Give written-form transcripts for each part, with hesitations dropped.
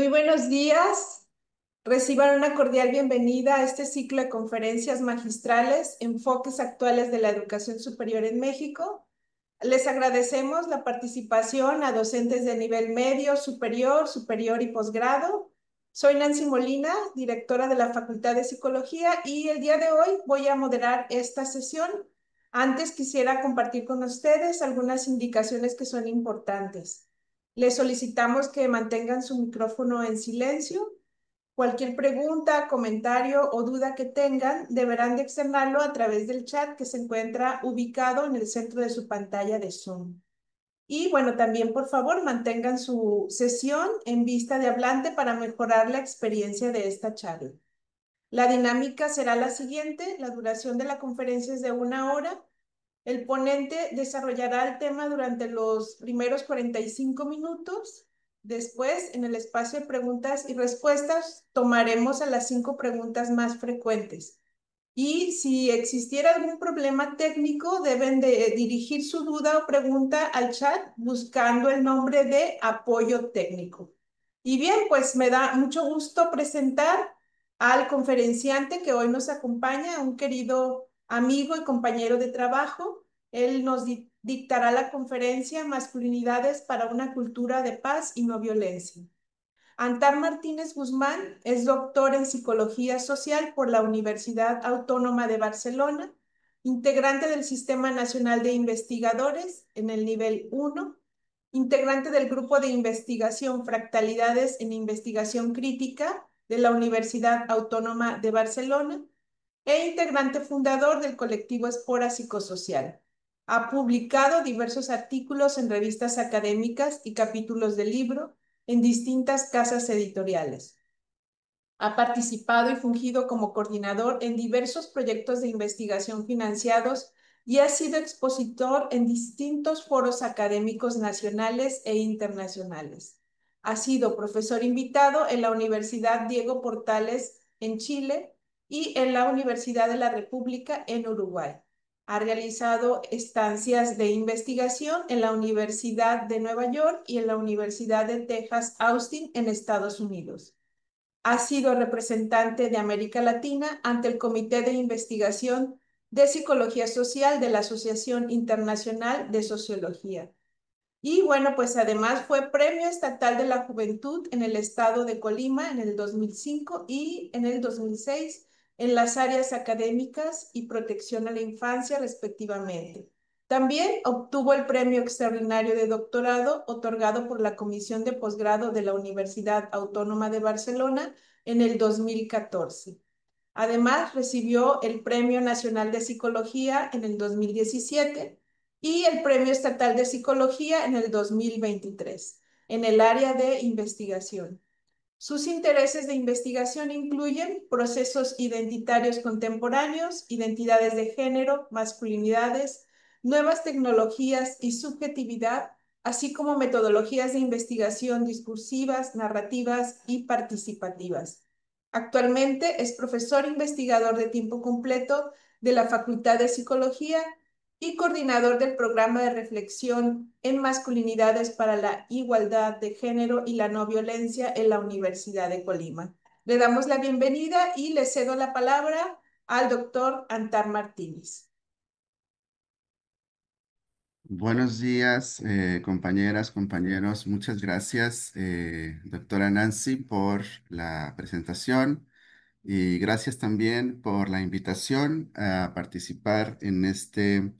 Muy buenos días. Reciban una cordial bienvenida a este ciclo de conferencias magistrales, Enfoques actuales de la educación superior en México. Les agradecemos la participación a docentes de nivel medio, superior, superior y posgrado. Soy Nancy Molina, directora de la Facultad de Psicología, y el día de hoy voy a moderar esta sesión. Antes quisiera compartir con ustedes algunas indicaciones que son importantes. Les solicitamos que mantengan su micrófono en silencio. Cualquier pregunta, comentario o duda que tengan, deberán de externarlo a través del chat que se encuentra ubicado en el centro de su pantalla de Zoom. Y bueno, también por favor mantengan su sesión en vista de hablante para mejorar la experiencia de esta charla. La dinámica será la siguiente: la duración de la conferencia es de 1 hora. El ponente desarrollará el tema durante los primeros 45 minutos. Después, en el espacio de preguntas y respuestas, tomaremos a las 5 preguntas más frecuentes. Y si existiera algún problema técnico, deben de dirigir su duda o pregunta al chat buscando el nombre de apoyo técnico. Y bien, pues me da mucho gusto presentar al conferenciante que hoy nos acompaña, un querido amigo y compañero de trabajo. Él nos dictará la conferencia Masculinidades para una cultura de paz y no violencia. Antar Martínez Guzmán es doctor en Psicología Social por la Universidad Autónoma de Barcelona, integrante del Sistema Nacional de Investigadores en el nivel 1, integrante del Grupo de Investigación Fractalidades en Investigación Crítica de la Universidad Autónoma de Barcelona e integrante fundador del colectivo Espora Psicosocial. Ha publicado diversos artículos en revistas académicas y capítulos de libro en distintas casas editoriales. Ha participado y fungido como coordinador en diversos proyectos de investigación financiados y ha sido expositor en distintos foros académicos nacionales e internacionales. Ha sido profesor invitado en la Universidad Diego Portales en Chile y en la Universidad de la República en Uruguay. Ha realizado estancias de investigación en la Universidad de Nueva York y en la Universidad de Texas, Austin, en Estados Unidos. Ha sido representante de América Latina ante el Comité de Investigación de Psicología Social de la Asociación Internacional de Sociología. Y bueno, pues además fue Premio Estatal de la Juventud en el estado de Colima en el 2005 y en el 2006 en las áreas académicas y protección a la infancia, respectivamente. También obtuvo el Premio Extraordinario de Doctorado otorgado por la Comisión de Posgrado de la Universidad Autónoma de Barcelona en el 2014. Además, recibió el Premio Nacional de Psicología en el 2017 y el Premio Estatal de Psicología en el 2023 en el área de investigación. Sus intereses de investigación incluyen procesos identitarios contemporáneos, identidades de género, masculinidades, nuevas tecnologías y subjetividad, así como metodologías de investigación discursivas, narrativas y participativas. Actualmente es profesor investigador de tiempo completo de la Facultad de Psicología y coordinador del programa de reflexión en masculinidades para la igualdad de género y la no violencia en la Universidad de Colima. Le damos la bienvenida y le cedo la palabra al doctor Antar Martínez. Buenos días, compañeras, compañeros. Muchas gracias, doctora Nancy, por la presentación y gracias también por la invitación a participar en este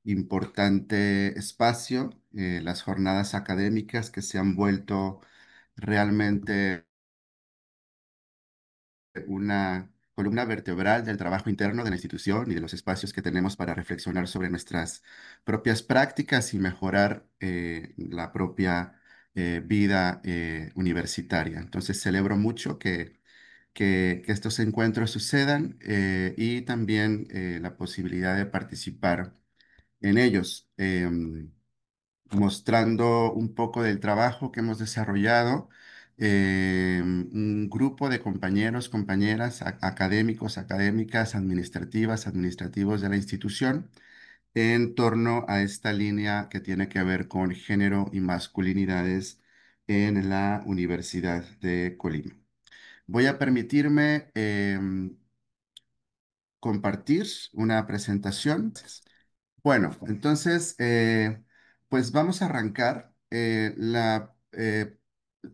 importante espacio, las jornadas académicas que se han vuelto realmente una columna vertebral del trabajo interno de la institución y de los espacios que tenemos para reflexionar sobre nuestras propias prácticas y mejorar la propia vida universitaria. Entonces celebro mucho que estos encuentros sucedan y también la posibilidad de participar en ellos. Mostrando un poco del trabajo que hemos desarrollado, un grupo de compañeros, compañeras, académicos, académicas, administrativas, administrativos de la institución, en torno a esta línea que tiene que ver con género y masculinidades en la Universidad de Colima. Voy a permitirme compartir una presentación. Bueno, entonces, pues vamos a arrancar. La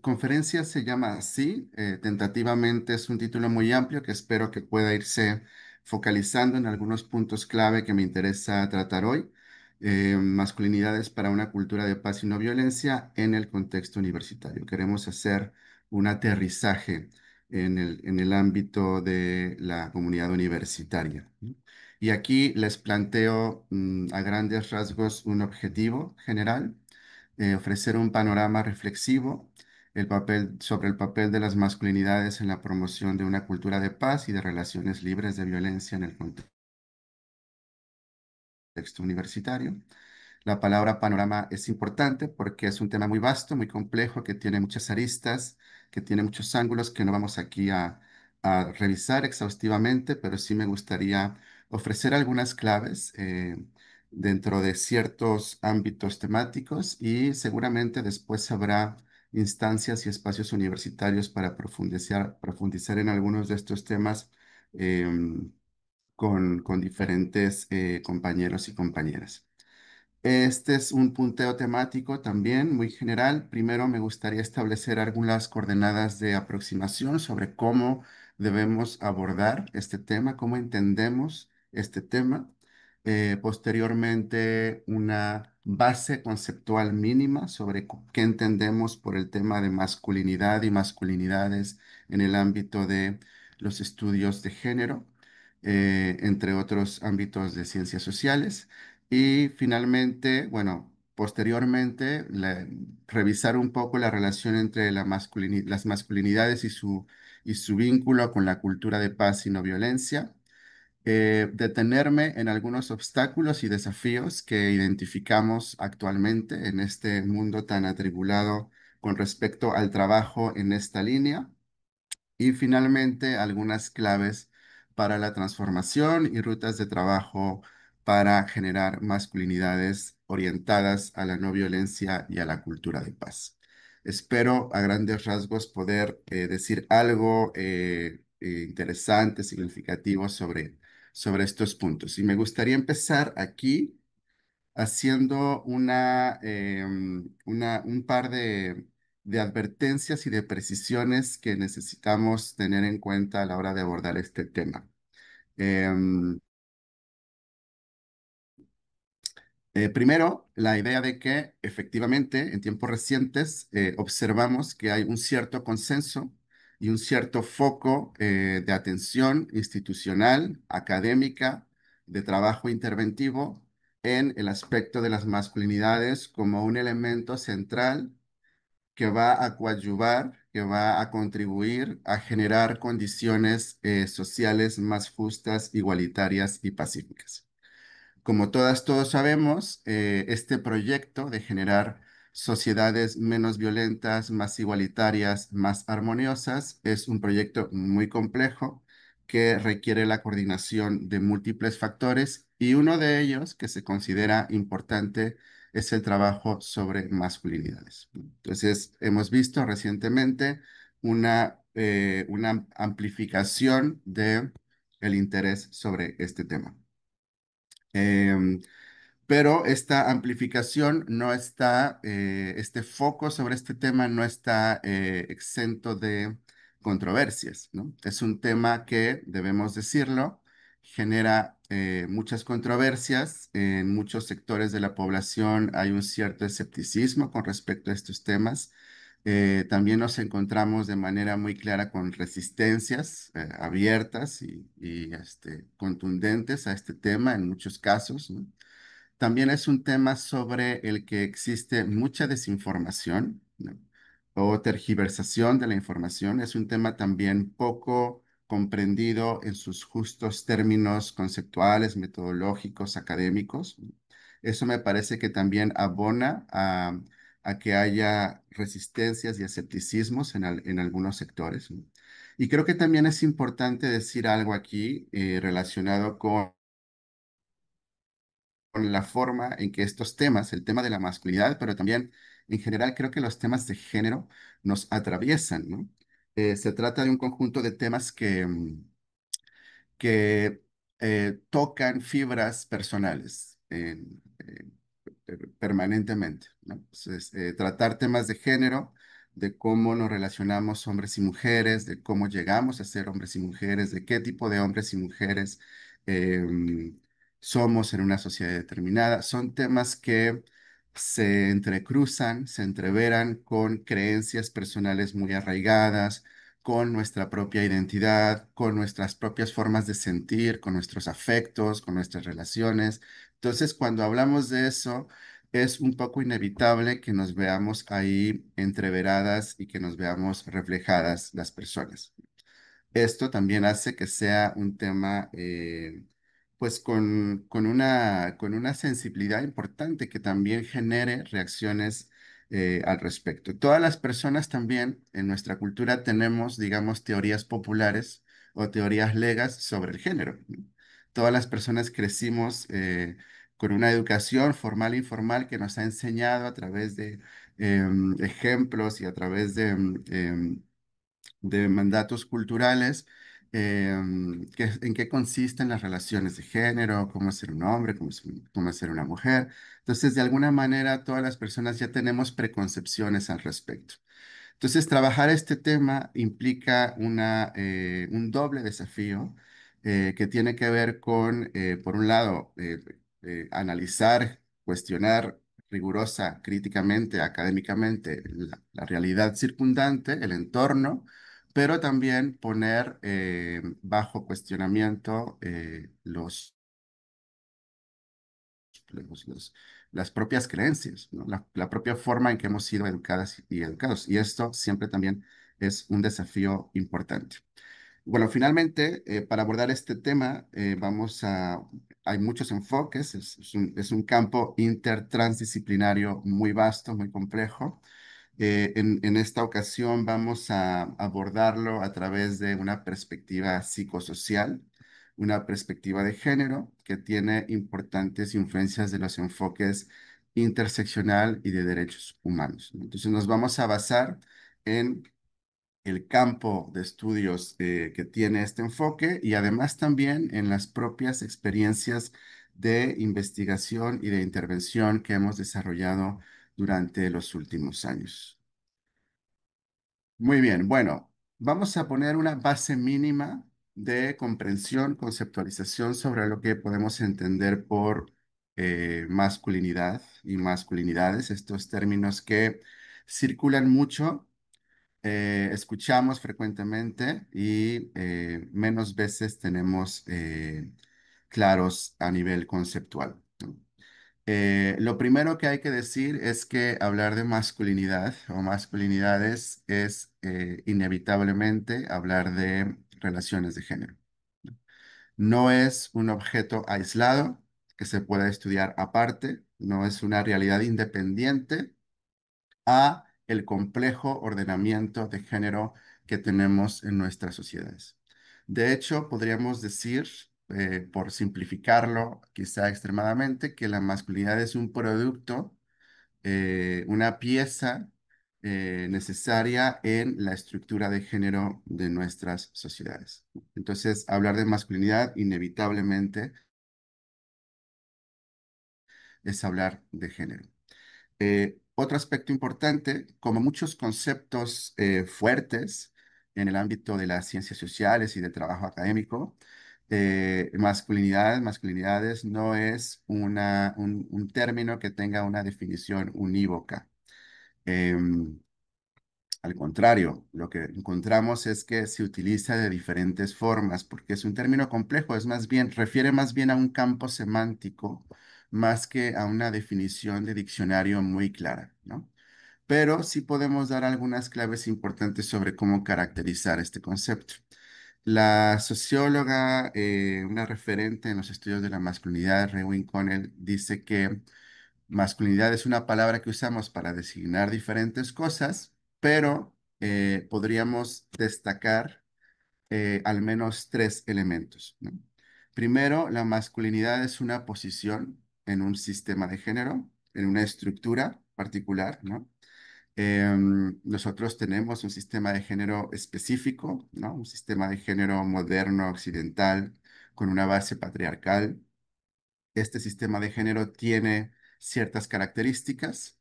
conferencia se llama así, tentativamente es un título muy amplio que espero que pueda irse focalizando en algunos puntos clave que me interesa tratar hoy. Masculinidades para una cultura de paz y no violencia en el contexto universitario. Queremos hacer un aterrizaje en el ámbito de la comunidad universitaria. Y aquí les planteo a grandes rasgos un objetivo general, ofrecer un panorama reflexivo sobre el papel de las masculinidades en la promoción de una cultura de paz y de relaciones libres de violencia en el contexto universitario. La palabra panorama es importante porque es un tema muy vasto, muy complejo, que tiene muchas aristas, que tiene muchos ángulos que no vamos aquí a revisar exhaustivamente, pero sí me gustaría ofrecer algunas claves dentro de ciertos ámbitos temáticos y seguramente después habrá instancias y espacios universitarios para profundizar en algunos de estos temas con diferentes compañeros y compañeras. Este es un punteo temático también muy general. Primero me gustaría establecer algunas coordenadas de aproximación sobre cómo debemos abordar este tema, cómo entendemos este tema. Posteriormente, una base conceptual mínima sobre qué entendemos por el tema de masculinidad y masculinidades en el ámbito de los estudios de género, entre otros ámbitos de ciencias sociales. Y finalmente, bueno, posteriormente, revisar un poco la relación entre las masculinidades y su vínculo con la cultura de paz y no violencia. Detenerme en algunos obstáculos y desafíos que identificamos actualmente en este mundo tan atribulado con respecto al trabajo en esta línea. Y finalmente, algunas claves para la transformación y rutas de trabajo para generar masculinidades orientadas a la no violencia y a la cultura de paz. Espero a grandes rasgos poder decir algo interesante, significativo sobre estos puntos. Y me gustaría empezar aquí haciendo un par de advertencias y de precisiones que necesitamos tener en cuenta a la hora de abordar este tema. Em, Primero, la idea de que efectivamente en tiempos recientes observamos que hay un cierto consenso y un cierto foco de atención institucional, académica, de trabajo interventivo en el aspecto de las masculinidades como un elemento central que va a coadyuvar, que va a contribuir a generar condiciones sociales más justas, igualitarias y pacíficas. Como todos sabemos, este proyecto de generar sociedades menos violentas, más igualitarias, más armoniosas, es un proyecto muy complejo que requiere la coordinación de múltiples factores y uno de ellos que se considera importante es el trabajo sobre masculinidades. Entonces, hemos visto recientemente una amplificación de el interés sobre este tema. Em, pero esta amplificación no está, este foco sobre este tema no está exento de controversias, ¿no? Es un tema que, debemos decirlo, genera muchas controversias. En muchos sectores de la población hay un cierto escepticismo con respecto a estos temas. También nos encontramos de manera muy clara con resistencias abiertas y contundentes a este tema en muchos casos, ¿no? También es un tema sobre el que existe mucha desinformación, ¿no? O tergiversación de la información. Es un tema también poco comprendido en sus justos términos conceptuales, metodológicos, académicos, ¿no? Eso me parece que también abona a que haya resistencias y escepticismos en algunos sectores, ¿no? Y creo que también es importante decir algo aquí relacionado con la forma en que estos temas, el tema de la masculinidad, pero también en general creo que los temas de género nos atraviesan, ¿no? Se trata de un conjunto de temas que tocan fibras personales permanentemente, ¿no? Entonces, tratar temas de género, de cómo nos relacionamos hombres y mujeres, de cómo llegamos a ser hombres y mujeres, de qué tipo de hombres y mujeres em, somos en una sociedad determinada, son temas que se entrecruzan, se entreveran con creencias personales muy arraigadas, con nuestra propia identidad, con nuestras propias formas de sentir, con nuestros afectos, con nuestras relaciones. Entonces, cuando hablamos de eso, es un poco inevitable que nos veamos ahí entreveradas y que nos veamos reflejadas las personas. Esto también hace que sea un tema, pues, con una sensibilidad importante que también genere reacciones al respecto. Todas las personas también en nuestra cultura tenemos, digamos, teorías populares o teorías legas sobre el género, ¿no? Todas las personas crecimos con una educación formal e informal que nos ha enseñado a través de ejemplos y a través de mandatos culturales, en qué consisten las relaciones de género, cómo es ser un hombre, cómo es ser una mujer. Entonces, de alguna manera, todas las personas ya tenemos preconcepciones al respecto. Entonces, trabajar este tema implica un doble desafío que tiene que ver con, por un lado, analizar, cuestionar rigurosa, críticamente, académicamente la realidad circundante, el entorno, pero también poner bajo cuestionamiento los- los- las propias creencias, ¿no? La propia forma en que hemos sido educadas y educados. Y esto siempre también es un desafío importante. Bueno, finalmente, para abordar este tema, hay muchos enfoques, es un campo intertransdisciplinario muy vasto, muy complejo. En esta ocasión vamos a abordarlo a través de una perspectiva psicosocial, una perspectiva de género que tiene importantes influencias de los enfoques interseccional y de derechos humanos, ¿no? Entonces nos vamos a basar en el campo de estudios que tiene este enfoque y además también en las propias experiencias de investigación y de intervención que hemos desarrollado durante los últimos años. Muy bien, bueno, vamos a poner una base mínima de comprensión, conceptualización sobre lo que podemos entender por masculinidad y masculinidades, estos términos que circulan mucho, escuchamos frecuentemente y menos veces tenemos claros a nivel conceptual, ¿no? Lo primero que hay que decir es que hablar de masculinidad o masculinidades es inevitablemente hablar de relaciones de género. No es un objeto aislado que se pueda estudiar aparte, no es una realidad independiente a el complejo ordenamiento de género que tenemos en nuestras sociedades. De hecho, podríamos decir, por simplificarlo quizá extremadamente, que la masculinidad es un producto, una pieza necesaria en la estructura de género de nuestras sociedades. Entonces, hablar de masculinidad inevitablemente es hablar de género. Otro aspecto importante, como muchos conceptos fuertes en el ámbito de las ciencias sociales y del trabajo académico, masculinidades no es un término que tenga una definición unívoca. Em, Al contrario, lo que encontramos es que se utiliza de diferentes formas, porque es un término complejo, refiere más bien a un campo semántico, más que a una definición de diccionario muy clara, ¿no? Pero sí podemos dar algunas claves importantes sobre cómo caracterizar este concepto. La socióloga, una referente en los estudios de la masculinidad, Rewin Connell, dice que masculinidad es una palabra que usamos para designar diferentes cosas, pero podríamos destacar al menos tres elementos, ¿no? Primero, la masculinidad es una posición en un sistema de género, en una estructura particular, ¿no? Nosotros tenemos un sistema de género específico, ¿no? Un sistema de género moderno, occidental, con una base patriarcal. Este sistema de género tiene ciertas características.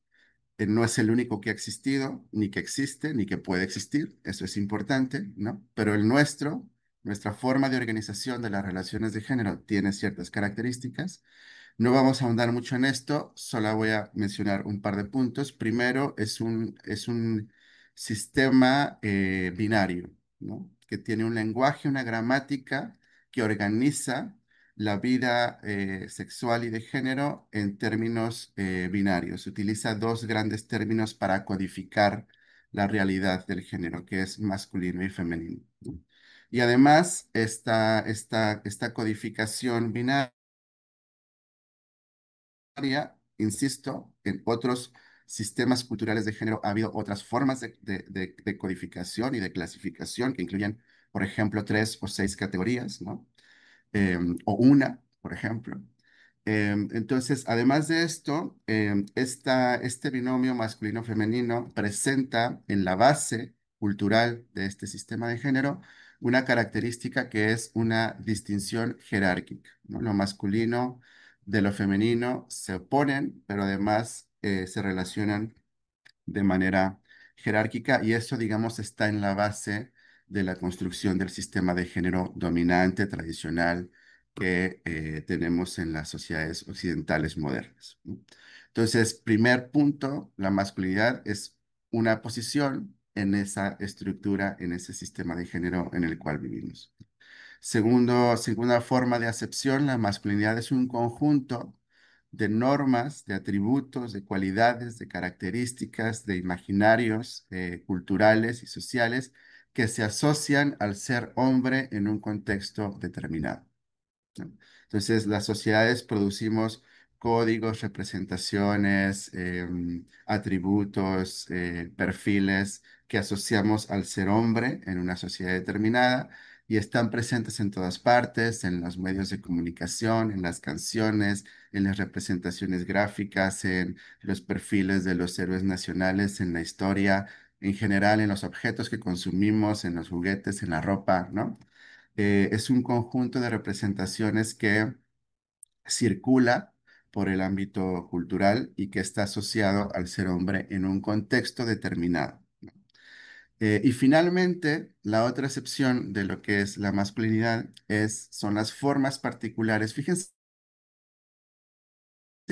No es el único que ha existido, ni que existe, ni que puede existir. Eso es importante, ¿no? Pero el nuestro, nuestra forma de organización de las relaciones de género tiene ciertas características. No vamos a ahondar mucho en esto, solo voy a mencionar un par de puntos. Primero, es un sistema binario, ¿no? Que tiene un lenguaje, una gramática que organiza la vida sexual y de género en términos binarios. Utiliza dos grandes términos para codificar la realidad del género, que es masculino y femenino, ¿no? Y además, esta codificación binaria, insisto, en otros sistemas culturales de género ha habido otras formas de codificación y de clasificación que incluyen, por ejemplo, tres o seis categorías, ¿no? O una, por ejemplo. Entonces, además de esto, este binomio masculino-femenino presenta en la base cultural de este sistema de género una característica que es una distinción jerárquica, ¿no? Lo masculino de lo femenino se oponen, pero además se relacionan de manera jerárquica y eso, digamos, está en la base de la construcción del sistema de género dominante, tradicional, que tenemos en las sociedades occidentales modernas, ¿no? Entonces, primer punto, la masculinidad es una posición en esa estructura, en ese sistema de género en el cual vivimos. Segunda forma de acepción, la masculinidad es un conjunto de normas, de atributos, de cualidades, de características, de imaginarios culturales y sociales que se asocian al ser hombre en un contexto determinado, ¿no? Entonces, las sociedades producimos códigos, representaciones, atributos, perfiles que asociamos al ser hombre en una sociedad determinada y están presentes en todas partes, en los medios de comunicación, en las canciones, en las representaciones gráficas, en los perfiles de los héroes nacionales, en la historia, en general, en los objetos que consumimos, en los juguetes, en la ropa, ¿no? Es un conjunto de representaciones que circula por el ámbito cultural y que está asociado al ser hombre en un contexto determinado. Y finalmente, la otra excepción de lo que es la masculinidad son las formas particulares. Fíjense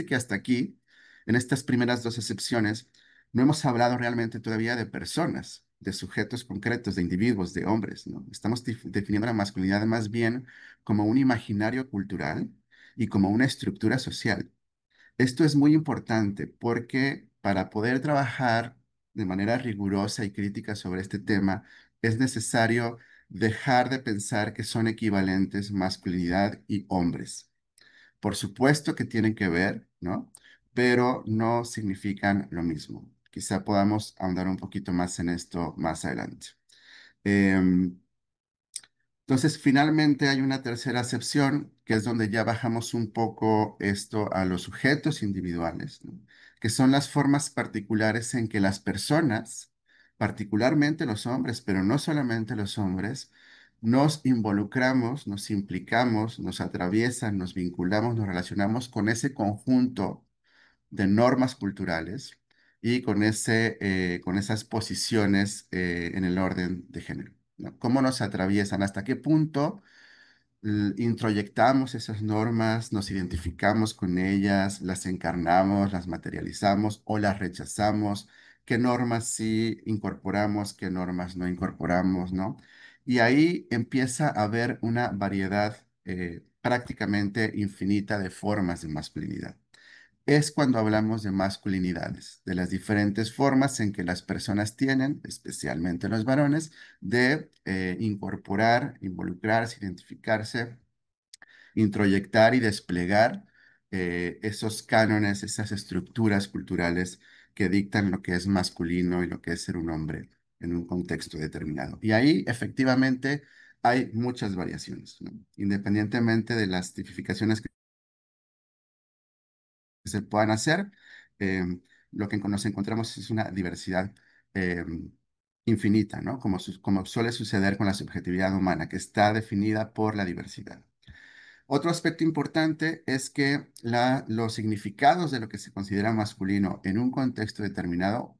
que hasta aquí, en estas primeras dos excepciones, no hemos hablado realmente todavía de personas, de sujetos concretos, de individuos, de hombres, ¿no? Estamos definiendo la masculinidad más bien como un imaginario cultural y como una estructura social. Esto es muy importante porque para poder trabajar de manera rigurosa y crítica sobre este tema, es necesario dejar de pensar que son equivalentes masculinidad y hombres. Por supuesto que tienen que ver, ¿no? Pero no significan lo mismo. Quizá podamos ahondar un poquito más en esto más adelante. Em, entonces, finalmente hay una tercera acepción, que es donde ya bajamos un poco esto a los sujetos individuales, ¿no? Que son las formas particulares en que las personas, particularmente los hombres, pero no solamente los hombres, nos involucramos, nos implicamos, nos atraviesan, nos vinculamos, nos relacionamos con ese conjunto de normas culturales y con esas posiciones en el orden de género, ¿no? ¿Cómo nos atraviesan? ¿Hasta qué punto introyectamos esas normas, nos identificamos con ellas, las encarnamos, las materializamos o las rechazamos? ¿Qué normas sí incorporamos, qué normas no incorporamos, ¿no? Y ahí empieza a haber una variedad prácticamente infinita de formas de masculinidad. Es cuando hablamos de masculinidades, de las diferentes formas en que las personas tienen, especialmente los varones, de incorporar, involucrarse, identificarse, introyectar y desplegar esos cánones, esas estructuras culturales que dictan lo que es masculino y lo que es ser un hombre en un contexto determinado. Y ahí efectivamente hay muchas variaciones, ¿no? Independientemente de las tipificaciones que se puedan hacer. lo que nos encontramos es una diversidad eh, infinita, ¿no? Como suele suceder con la subjetividad humana, que está definida por la diversidad. Otro aspecto importante es que los significados de lo que se considera masculino en un contexto determinado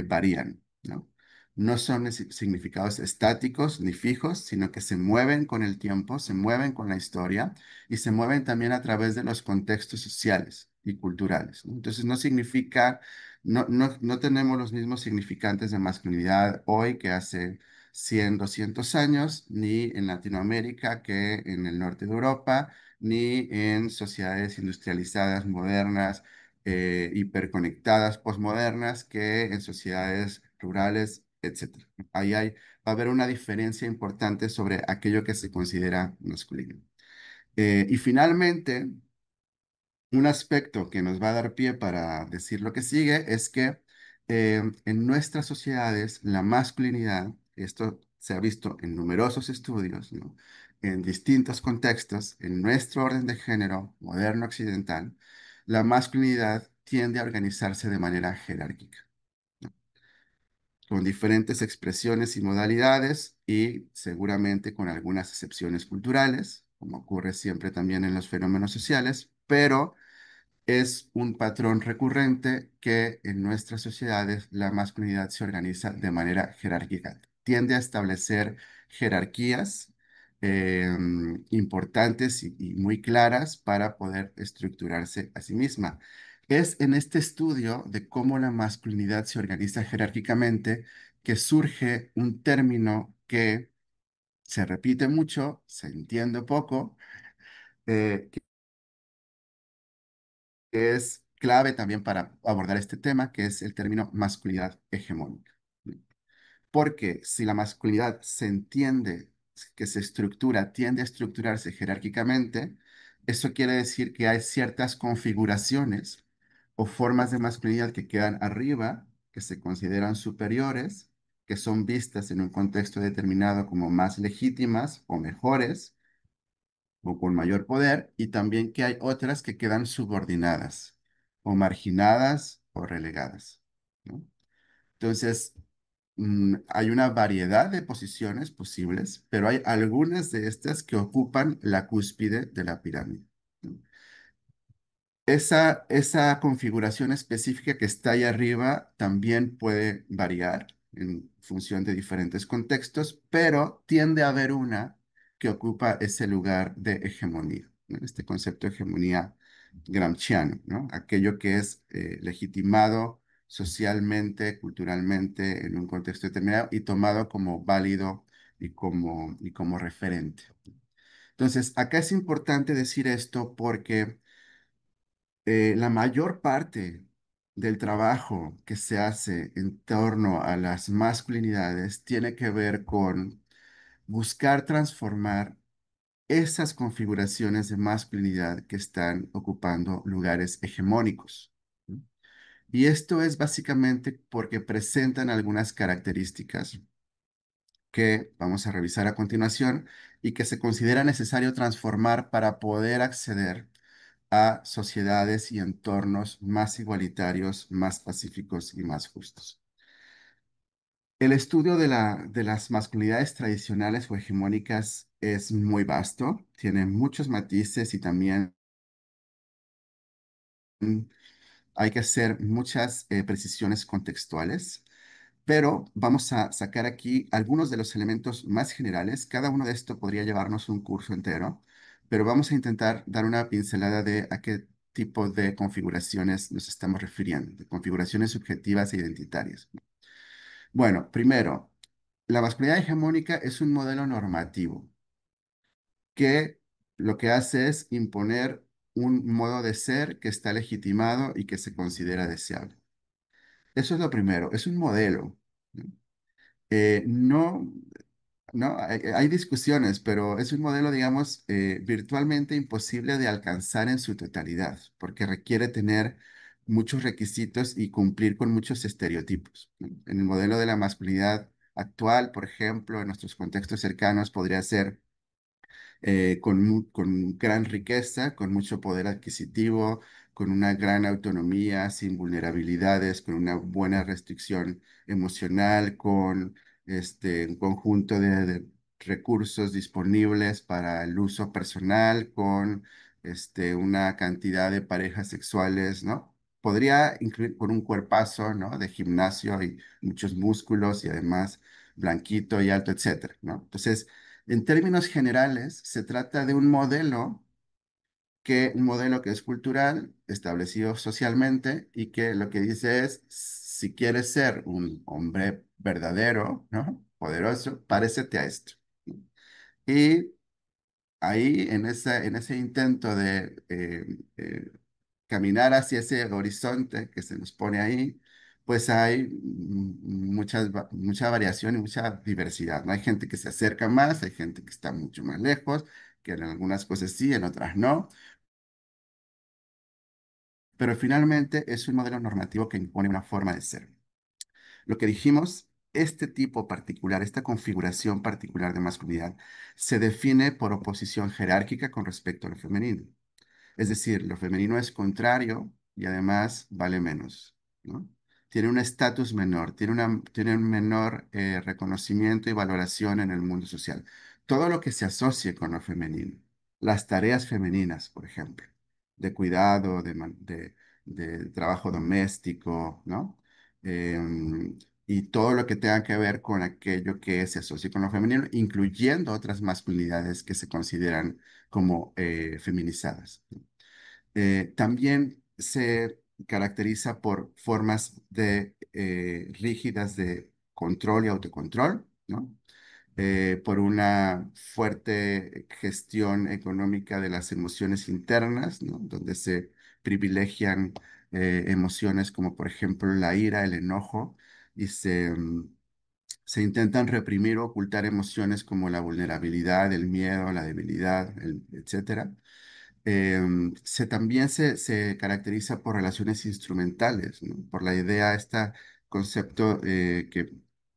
varían, ¿no? No son significados estáticos ni fijos, sino que se mueven con el tiempo, se mueven con la historia y se mueven también a través de los contextos sociales y culturales, ¿no? Entonces no significa, no tenemos los mismos significantes de masculinidad hoy que hace 100, 200 años, ni en Latinoamérica que en el norte de Europa, ni en sociedades industrializadas modernas, hiperconectadas, posmodernas, que en sociedades rurales, etcétera. Va a haber una diferencia importante sobre aquello que se considera masculino. Y finalmente, un aspecto que nos va a dar pie para decir lo que sigue es que en nuestras sociedades la masculinidad, esto se ha visto en numerosos estudios, ¿no? En distintos contextos, en nuestro orden de género moderno occidental, la masculinidad tiende a organizarse de manera jerárquica, con diferentes expresiones y modalidades y seguramente con algunas excepciones culturales, como ocurre siempre también en los fenómenos sociales, pero es un patrón recurrente que en nuestras sociedades la masculinidad se organiza de manera jerárquica. Tiende a establecer jerarquías importantes y muy claras para poder estructurarse a sí misma. Es en este estudio de cómo la masculinidad se organiza jerárquicamente que surge un término que se repite mucho, se entiende poco, que es clave también para abordar este tema, que es el término masculinidad hegemónica. Porque si la masculinidad se entiende, que se estructura, tiende a estructurarse jerárquicamente, eso quiere decir que hay ciertas configuraciones o formas de masculinidad que quedan arriba, que se consideran superiores, que son vistas en un contexto determinado como más legítimas o mejores, o con mayor poder, y también que hay otras que quedan subordinadas o marginadas o relegadas, ¿no? Entonces, hay una variedad de posiciones posibles, pero hay algunas de estas que ocupan la cúspide de la pirámide, ¿no? Esa configuración específica que está ahí arriba también puede variar en función de diferentes contextos, pero tiende a haber una que ocupa ese lugar de hegemonía, ¿no? Este concepto de hegemonía gramsciano, ¿no? Aquello que es legitimado socialmente, culturalmente, en un contexto determinado y tomado como válido y como referente. Entonces, acá es importante decir esto porque la mayor parte del trabajo que se hace en torno a las masculinidades tiene que ver con buscar transformar esas configuraciones de masculinidad que están ocupando lugares hegemónicos, ¿no? Y esto es básicamente porque presentan algunas características que vamos a revisar a continuación y que se considera necesario transformar para poder acceder a sociedades y entornos más igualitarios, más pacíficos y más justos. El estudio de las masculinidades tradicionales o hegemónicas es muy vasto, tiene muchos matices y también hay que hacer muchas precisiones contextuales, pero vamos a sacar aquí algunos de los elementos más generales. Cada uno de estos podría llevarnos un curso entero, pero vamos a intentar dar una pincelada de a qué tipo de configuraciones nos estamos refiriendo, de configuraciones subjetivas e identitarias. Bueno, primero, la masculinidad hegemónica es un modelo normativo que lo que hace es imponer un modo de ser que está legitimado y que se considera deseable. Eso es lo primero, es un modelo, ¿no? No, no, hay discusiones, pero es un modelo, digamos, virtualmente imposible de alcanzar en su totalidad, porque requiere tener muchos requisitos y cumplir con muchos estereotipos, ¿no? En el modelo de la masculinidad actual, por ejemplo, en nuestros contextos cercanos, podría ser con gran riqueza, con mucho poder adquisitivo, con una gran autonomía, sin vulnerabilidades, con una buena restricción emocional, con un conjunto de recursos disponibles para el uso personal, con una cantidad de parejas sexuales, ¿no? Podría incluir con un cuerpazo, ¿no? De gimnasio y muchos músculos y además blanquito y alto, etcétera, ¿no? Entonces, en términos generales, se trata de un modelo que es cultural, establecido socialmente y que lo que dice es, si quieres ser un hombre verdadero, ¿no? Poderoso, parécete a esto. Y ahí, en ese intento de caminar hacia ese horizonte que se nos pone ahí, pues hay mucha variación y mucha diversidad, ¿no? Hay gente que se acerca más, hay gente que está mucho más lejos, que en algunas cosas sí, en otras no, pero finalmente es un modelo normativo que impone una forma de ser. Lo que dijimos, este tipo particular, esta configuración particular de masculinidad, se define por oposición jerárquica con respecto a lo femenino. Es decir, lo femenino es contrario y además vale menos, ¿no? Tiene un estatus menor, tiene un menor reconocimiento y valoración en el mundo social. Todo lo que se asocie con lo femenino, las tareas femeninas, por ejemplo, de cuidado, de trabajo doméstico, ¿no? Y todo lo que tenga que ver con aquello que se asocie con lo femenino, incluyendo otras masculinidades que se consideran como feminizadas. También se caracteriza por formas rígidas de control y autocontrol, ¿no? Por una fuerte gestión económica de las emociones internas, ¿no? Donde se privilegian emociones como por ejemplo la ira, el enojo, y se intentan reprimir o ocultar emociones como la vulnerabilidad, el miedo, la debilidad, etcétera. También se caracteriza por relaciones instrumentales, ¿no? Por la idea, este concepto que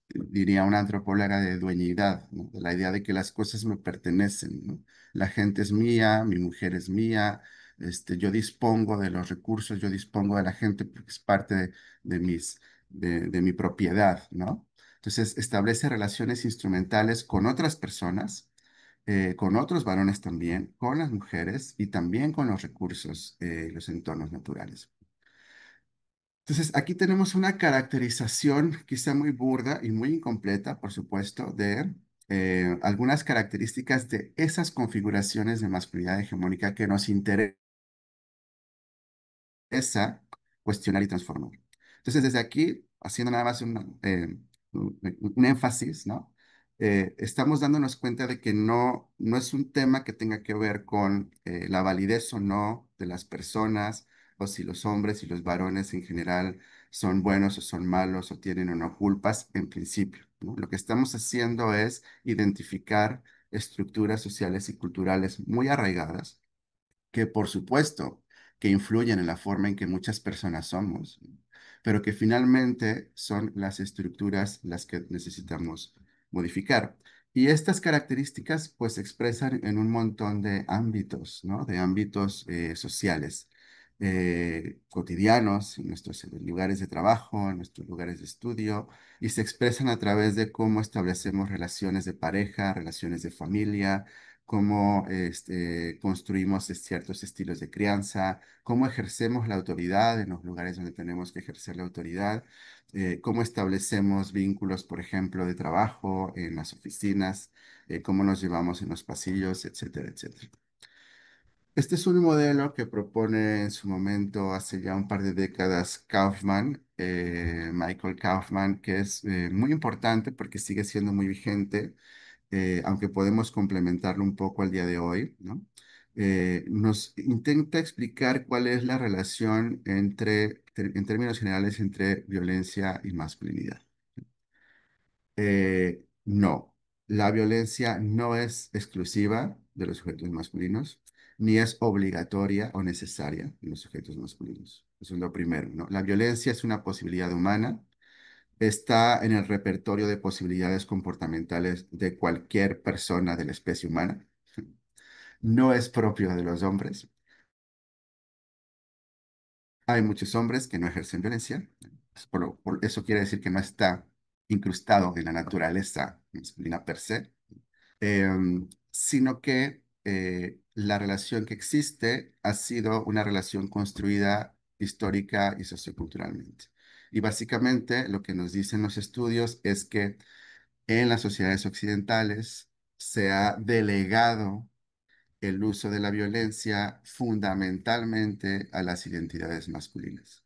diría una antropóloga de dueñidad, ¿no? De la idea de que las cosas me pertenecen, ¿no? La gente es mía, mi mujer es mía, yo dispongo de los recursos, yo dispongo de la gente porque es parte de de mi propiedad, ¿no? Entonces establece relaciones instrumentales con otras personas, con otros varones también, con las mujeres y también con los recursos, los entornos naturales. Entonces, aquí tenemos una caracterización quizá muy burda y muy incompleta, por supuesto, de algunas características de esas configuraciones de masculinidad hegemónica que nos interesan cuestionar y transformar. Entonces, desde aquí, haciendo nada más un énfasis, ¿no? Estamos dándonos cuenta de que no es un tema que tenga que ver con la validez o no de las personas, o si los hombres y los varones en general son buenos o son malos, o tienen o no culpas, en principio, ¿no? Lo que estamos haciendo es identificar estructuras sociales y culturales muy arraigadas que por supuesto que influyen en la forma en que muchas personas somos, pero que finalmente son las estructuras las que necesitamos modificar. Y estas características pues se expresan en un montón de ámbitos, ¿no? De ámbitos sociales, cotidianos, en nuestros lugares de trabajo, en nuestros lugares de estudio, y se expresan a través de cómo establecemos relaciones de pareja, relaciones de familia, cómo construimos ciertos estilos de crianza, cómo ejercemos la autoridad en los lugares donde tenemos que ejercer la autoridad, cómo establecemos vínculos, por ejemplo, de trabajo en las oficinas, cómo nos llevamos en los pasillos, etcétera, etcétera. Este es un modelo que propone en su momento, hace ya un par de décadas, Kaufman, Michael Kaufman, que es muy importante porque sigue siendo muy vigente, aunque podemos complementarlo un poco al día de hoy, ¿no? Nos intenta explicar cuál es la relación en términos generales, entre violencia y masculinidad. No, la violencia no es exclusiva de los sujetos masculinos, ni es obligatoria o necesaria en los sujetos masculinos. Eso es lo primero, ¿no? La violencia es una posibilidad humana, está en el repertorio de posibilidades comportamentales de cualquier persona de la especie humana. No es propio de los hombres. Hay muchos hombres que no ejercen violencia, por eso quiere decir que no está incrustado en la naturaleza masculina per se, sino que la relación que existe ha sido una relación construida histórica y socioculturalmente. Y básicamente lo que nos dicen los estudios es que en las sociedades occidentales se ha delegado el uso de la violencia fundamentalmente a las identidades masculinas.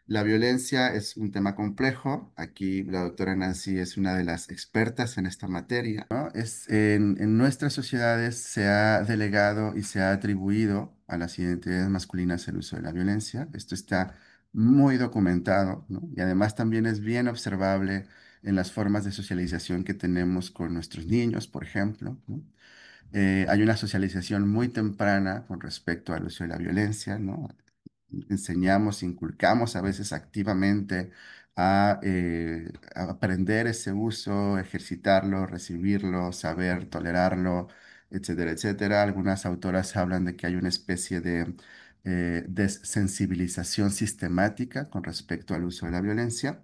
La violencia es un tema complejo. Aquí la doctora Nancy es una de las expertas en esta materia, ¿no? En nuestras sociedades se ha delegado y se ha atribuido a las identidades masculinas el uso de la violencia. Esto está muy documentado, ¿no? Y además también es bien observable en las formas de socialización que tenemos con nuestros niños, por ejemplo, ¿no? Hay una socialización muy temprana con respecto al uso de la violencia, ¿no? Enseñamos, inculcamos a veces activamente a aprender ese uso, ejercitarlo, recibirlo, saber tolerarlo, etcétera, etcétera. Algunas autoras hablan de que hay una especie de desensibilización sistemática con respecto al uso de la violencia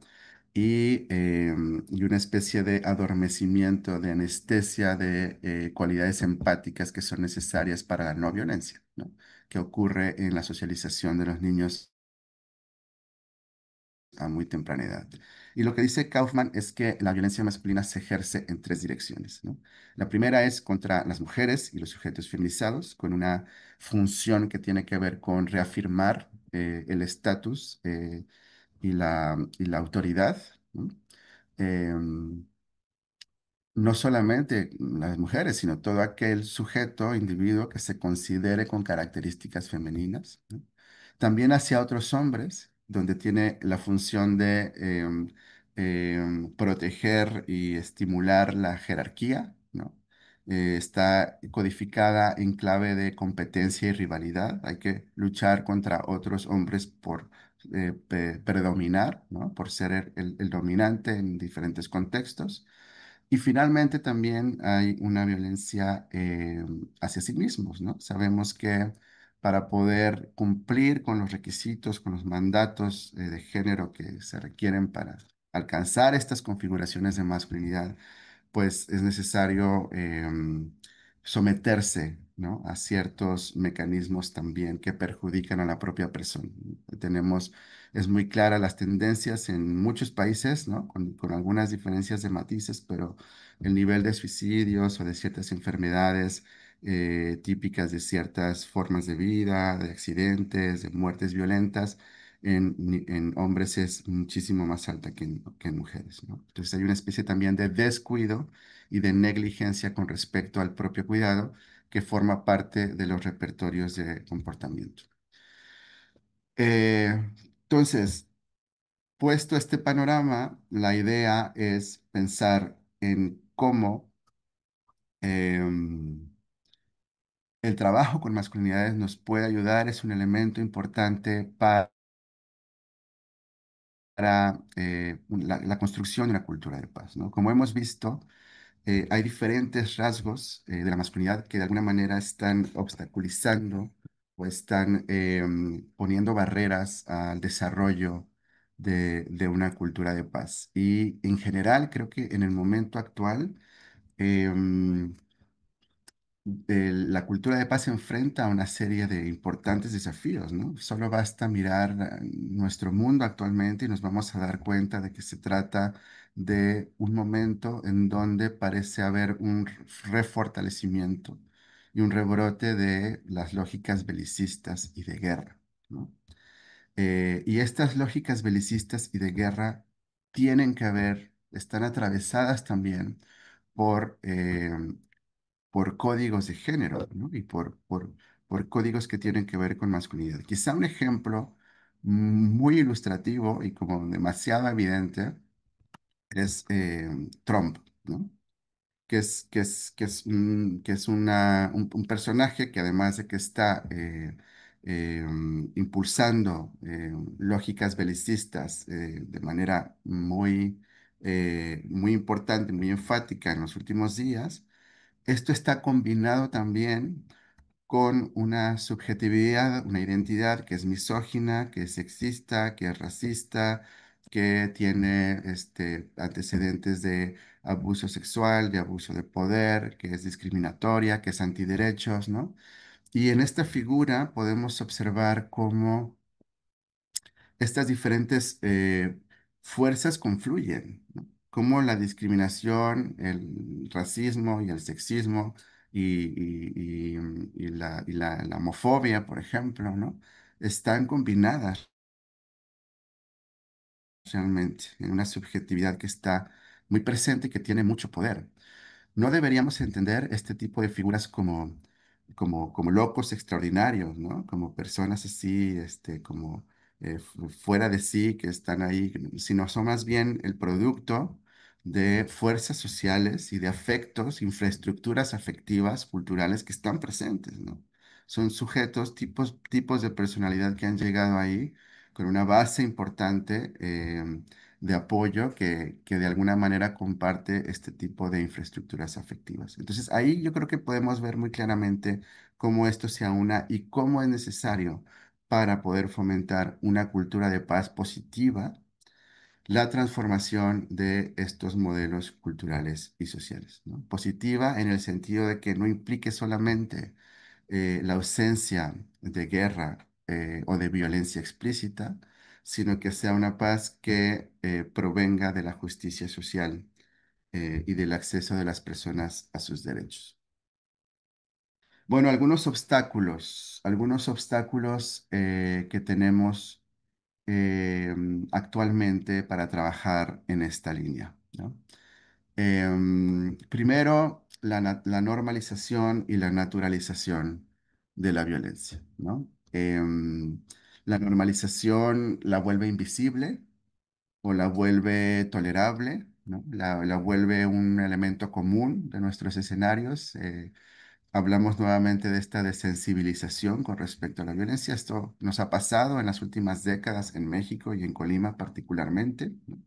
y una especie de adormecimiento, de anestesia de cualidades empáticas que son necesarias para la no violencia, ¿no? Que ocurre en la socialización de los niños a muy temprana edad. Y lo que dice Kaufman es que la violencia masculina se ejerce en tres direcciones, ¿no? La primera es contra las mujeres y los sujetos feminizados, con una función que tiene que ver con reafirmar el estatus y la autoridad, ¿no? Em, no solamente las mujeres, sino todo aquel sujeto, individuo que se considere con características femeninas, ¿no? También hacia otros hombres, donde tiene la función de proteger y estimular la jerarquía, ¿no? Está codificada en clave de competencia y rivalidad. Hay que luchar contra otros hombres por predominar, ¿no? Por ser el dominante en diferentes contextos. Y finalmente también hay una violencia hacia sí mismos, ¿no? Sabemos que para poder cumplir con los requisitos, con los mandatos de género que se requieren para alcanzar estas configuraciones de masculinidad, pues es necesario someterse, ¿no? A ciertos mecanismos también que perjudican a la propia persona. Tenemos, es muy clara las tendencias en muchos países, ¿no? Con algunas diferencias de matices, pero el nivel de suicidios o de ciertas enfermedades típicas de ciertas formas de vida, de accidentes, de muertes violentas, en hombres es muchísimo más alta que en mujeres, ¿no? Entonces hay una especie también de descuido y de negligencia con respecto al propio cuidado que forma parte de los repertorios de comportamiento. Eh, entonces, puesto este panorama, la idea es pensar en cómo em, el trabajo con masculinidades nos puede ayudar, es un elemento importante para la construcción de una cultura de paz, ¿no? Como hemos visto, hay diferentes rasgos de la masculinidad que de alguna manera están obstaculizando o están poniendo barreras al desarrollo de una cultura de paz. Y en general, creo que en el momento actual, em, la cultura de paz se enfrenta a una serie de importantes desafíos, ¿no? Solo basta mirar nuestro mundo actualmente y nos vamos a dar cuenta de que se trata de un momento en donde parece haber un refortalecimiento y un rebrote de las lógicas belicistas y de guerra, ¿no? Y estas lógicas belicistas y de guerra tienen que ver, están atravesadas también por por códigos de género, ¿no? Y por códigos que tienen que ver con masculinidad. Quizá un ejemplo muy ilustrativo y como demasiado evidente es Trump, ¿no? Que es un personaje que además de que está impulsando lógicas belicistas de manera muy importante, muy enfática en los últimos días, esto está combinado también con una subjetividad, una identidad que es misógina, que es sexista, que es racista, que tiene antecedentes de abuso sexual, de abuso de poder, que es discriminatoria, que es antiderechos, ¿no? Y en esta figura podemos observar cómo estas diferentes fuerzas confluyen, ¿no? Cómo la discriminación, el racismo y el sexismo la homofobia, por ejemplo, ¿no? Están combinadas realmente en una subjetividad que está muy presente y que tiene mucho poder. No deberíamos entender este tipo de figuras como locos extraordinarios, ¿no? Como personas así, como fuera de sí, que están ahí, sino son más bien el producto de fuerzas sociales y de afectos, infraestructuras afectivas, culturales que están presentes, ¿no? Son sujetos, tipos de personalidad que han llegado ahí con una base importante. De apoyo que de alguna manera comparte este tipo de infraestructuras afectivas. Entonces, ahí yo creo que podemos ver muy claramente cómo esto se aúna y cómo es necesario para poder fomentar una cultura de paz positiva, la transformación de estos modelos culturales y sociales, ¿no? Positiva en el sentido de que no implique solamente la ausencia de guerra o de violencia explícita, sino que sea una paz que provenga de la justicia social y del acceso de las personas a sus derechos. Bueno, algunos obstáculos que tenemos actualmente para trabajar en esta línea, ¿no? Primero, la normalización y la naturalización de la violencia, ¿no? La normalización la vuelve invisible o la vuelve tolerable, ¿no? La vuelve un elemento común de nuestros escenarios. Hablamos nuevamente de esta desensibilización con respecto a la violencia. Esto nos ha pasado en las últimas décadas en México y en Colima particularmente, ¿no?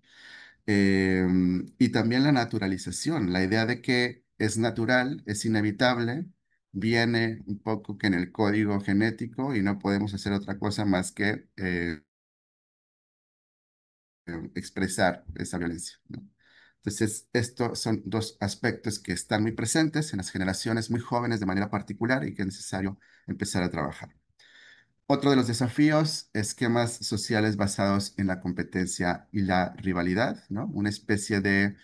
Y también la naturalización, la idea de que es natural, es inevitable, viene un poco que en el código genético y no podemos hacer otra cosa más que expresar esa violencia, ¿no? Entonces, estos son dos aspectos que están muy presentes en las generaciones muy jóvenes de manera particular y que es necesario empezar a trabajar. Otro de los desafíos, esquemas sociales basados en la competencia y la rivalidad, ¿no? Una especie de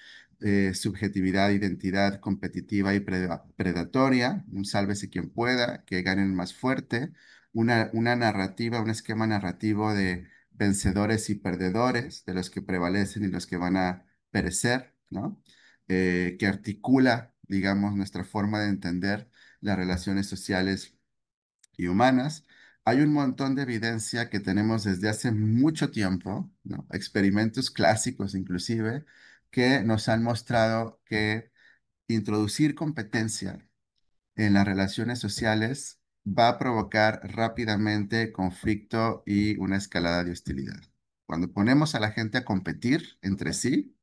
subjetividad, identidad competitiva y predatoria, un sálvese quien pueda, que gane el más fuerte, una narrativa, un esquema narrativo de vencedores y perdedores, de los que prevalecen y los que van a perecer, ¿no? Que articula, digamos, nuestra forma de entender las relaciones sociales y humanas. Hay un montón de evidencia que tenemos desde hace mucho tiempo, ¿no? Experimentos clásicos inclusive, que nos han mostrado que introducir competencia en las relaciones sociales va a provocar rápidamente conflicto y una escalada de hostilidad. Cuando ponemos a la gente a competir entre sí,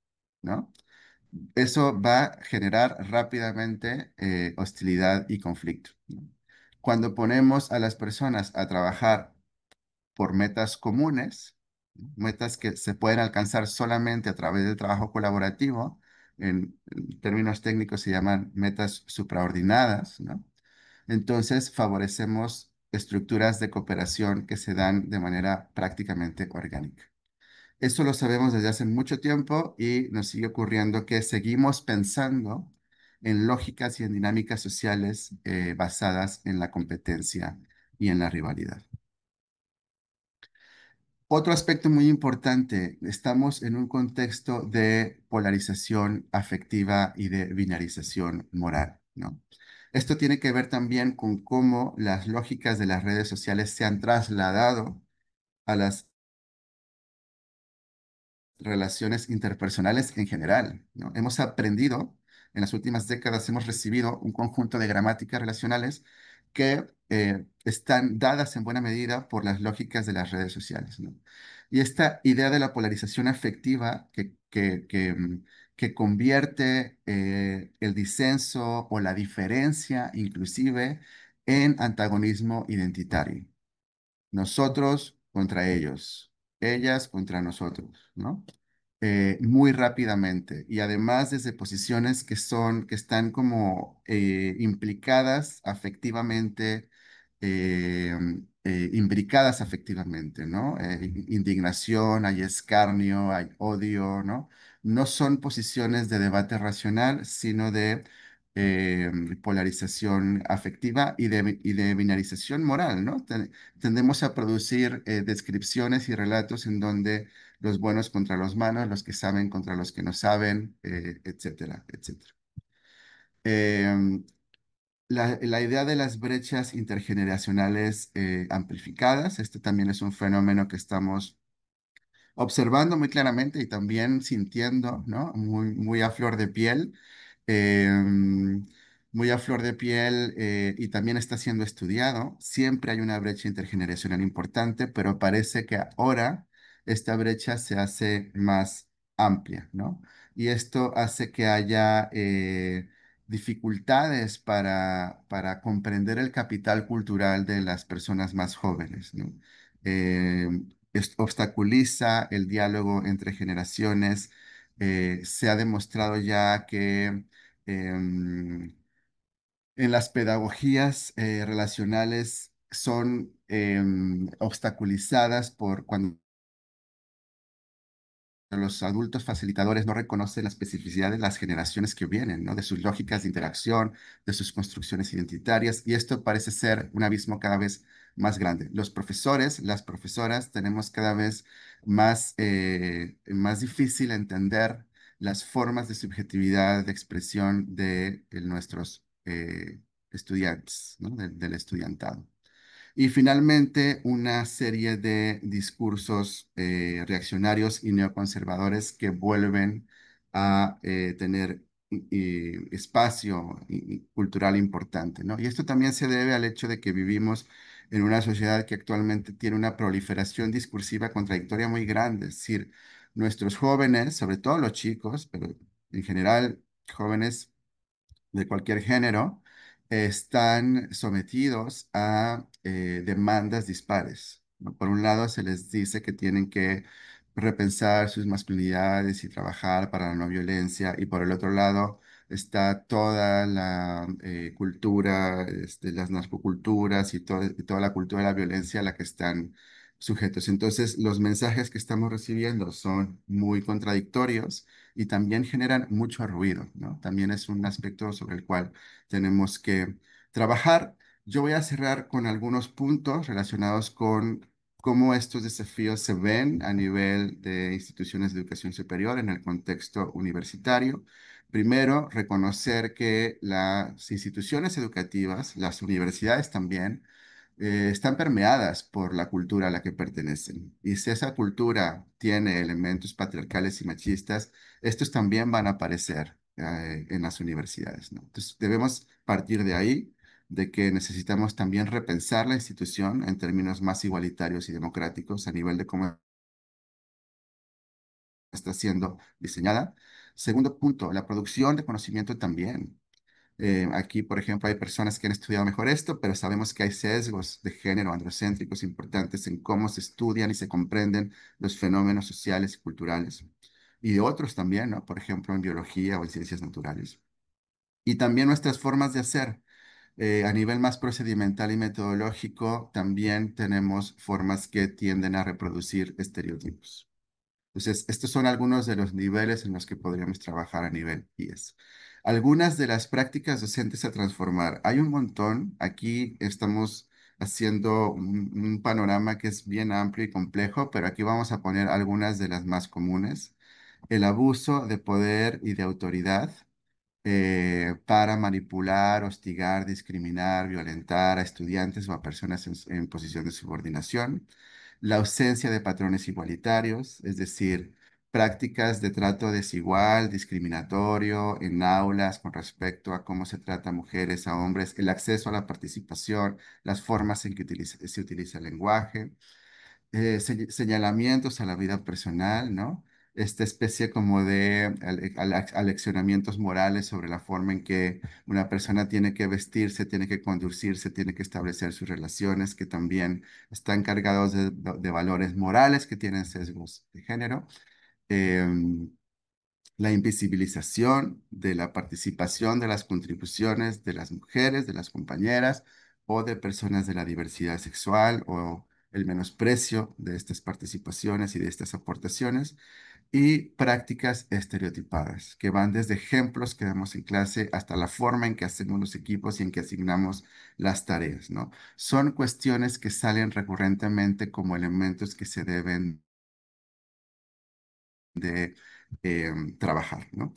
¿no? Eso va a generar rápidamente hostilidad y conflicto, ¿no? Cuando ponemos a las personas a trabajar por metas comunes, ¿no? Metas que se pueden alcanzar solamente a través del trabajo colaborativo, en términos técnicos se llaman metas supraordinadas, ¿no? Entonces favorecemos estructuras de cooperación que se dan de manera prácticamente orgánica. Eso lo sabemos desde hace mucho tiempo y nos sigue ocurriendo que seguimos pensando en lógicas y en dinámicas sociales basadas en la competencia y en la rivalidad. Otro aspecto muy importante, estamos en un contexto de polarización afectiva y de binarización moral, ¿no? Esto tiene que ver también con cómo las lógicas de las redes sociales se han trasladado a las relaciones interpersonales en general, ¿no? Hemos aprendido, en las últimas décadas hemos recibido un conjunto de gramáticas relacionales que están dadas en buena medida por las lógicas de las redes sociales, ¿no? Y esta idea de la polarización afectiva que convierte el disenso o la diferencia inclusive en antagonismo identitario. Nosotros contra ellos, ellas contra nosotros, ¿no? Muy rápidamente y además desde posiciones que están como implicadas afectivamente, eh, imbricadas afectivamente, ¿no? Indignación, hay escarnio, hay odio, ¿no? No son posiciones de debate racional, sino de eh, polarización afectiva y de binarización moral, ¿no? Tendemos a producir descripciones y relatos en donde los buenos contra los malos, los que saben contra los que no saben, etcétera, etcétera. Em, la idea de las brechas intergeneracionales amplificadas, este también es un fenómeno que estamos observando muy claramente y también sintiendo, ¿no? Muy, muy a flor de piel, muy a flor de piel y también está siendo estudiado. Siempre hay una brecha intergeneracional importante, pero parece que ahora esta brecha se hace más amplia, ¿no? Y esto hace que haya dificultades para comprender el capital cultural de las personas más jóvenes, ¿no? Eh, obstaculiza el diálogo entre generaciones. Se ha demostrado ya que em, en las pedagogías relacionales son obstaculizadas por cuando los adultos facilitadores no reconocen la especificidad de las generaciones que vienen, ¿no? De sus lógicas de interacción, de sus construcciones identitarias, y esto parece ser un abismo cada vez más grande. Los profesores, las profesoras, tenemos cada vez más difícil entender las formas de subjetividad, de expresión de nuestros estudiantes, ¿no? Del estudiantado. Y finalmente, una serie de discursos reaccionarios y neoconservadores que vuelven a tener espacio cultural importante, ¿no? Y esto también se debe al hecho de que vivimos en una sociedad que actualmente tiene una proliferación discursiva contradictoria muy grande. Es decir, nuestros jóvenes, sobre todo los chicos, pero en general jóvenes de cualquier género, están sometidos a demandas dispares, ¿no? Por un lado, se les dice que tienen que repensar sus masculinidades y trabajar para la no violencia, y por el otro lado está toda la cultura, las narcoculturas y toda la cultura de la violencia a la que están sujetos. Entonces, los mensajes que estamos recibiendo son muy contradictorios y también generan mucho ruido, ¿no? También es un aspecto sobre el cual tenemos que trabajar. Yo voy a cerrar con algunos puntos relacionados con cómo estos desafíos se ven a nivel de instituciones de educación superior en el contexto universitario. Primero, reconocer que las instituciones educativas, las universidades también, están permeadas por la cultura a la que pertenecen. Y si esa cultura tiene elementos patriarcales y machistas, estos también van a aparecer en las universidades, ¿no? Entonces, debemos partir de ahí, de que necesitamos también repensar la institución en términos más igualitarios y democráticos a nivel de cómo está siendo diseñada. Segundo punto, la producción de conocimiento también. Aquí, por ejemplo, hay personas que han estudiado mejor esto, pero sabemos que hay sesgos de género androcéntricos importantes en cómo se estudian y se comprenden los fenómenos sociales y culturales. Y de otros también, ¿no? Por ejemplo, en biología o en ciencias naturales. Y también nuestras formas de hacer. A nivel más procedimental y metodológico, también tenemos formas que tienden a reproducir estereotipos. Entonces, estos son algunos de los niveles en los que podríamos trabajar a nivel IES. Algunas de las prácticas docentes a transformar. Hay un montón. Aquí estamos haciendo un panorama que es bien amplio y complejo, pero aquí vamos a poner algunas de las más comunes. El abuso de poder y de autoridad para manipular, hostigar, discriminar, violentar a estudiantes o a personas en posición de subordinación, la ausencia de patrones igualitarios, es decir, prácticas de trato desigual, discriminatorio en aulas con respecto a cómo se trata a mujeres, a hombres, el acceso a la participación, las formas en que se utiliza el lenguaje, señalamientos a la vida personal, ¿no? esta especie como de aleccionamientos morales sobre la forma en que una persona tiene que vestirse, tiene que conducirse, tiene que establecer sus relaciones, que también están cargados de valores morales que tienen sesgos de género. Em, la invisibilización de la participación de las contribuciones de las mujeres, de las compañeras o de personas de la diversidad sexual o el menosprecio de estas participaciones y de estas aportaciones y prácticas estereotipadas que van desde ejemplos que damos en clase hasta la forma en que hacemos los equipos y en que asignamos las tareas, ¿no? Son cuestiones que salen recurrentemente como elementos que se deben de trabajar, ¿no?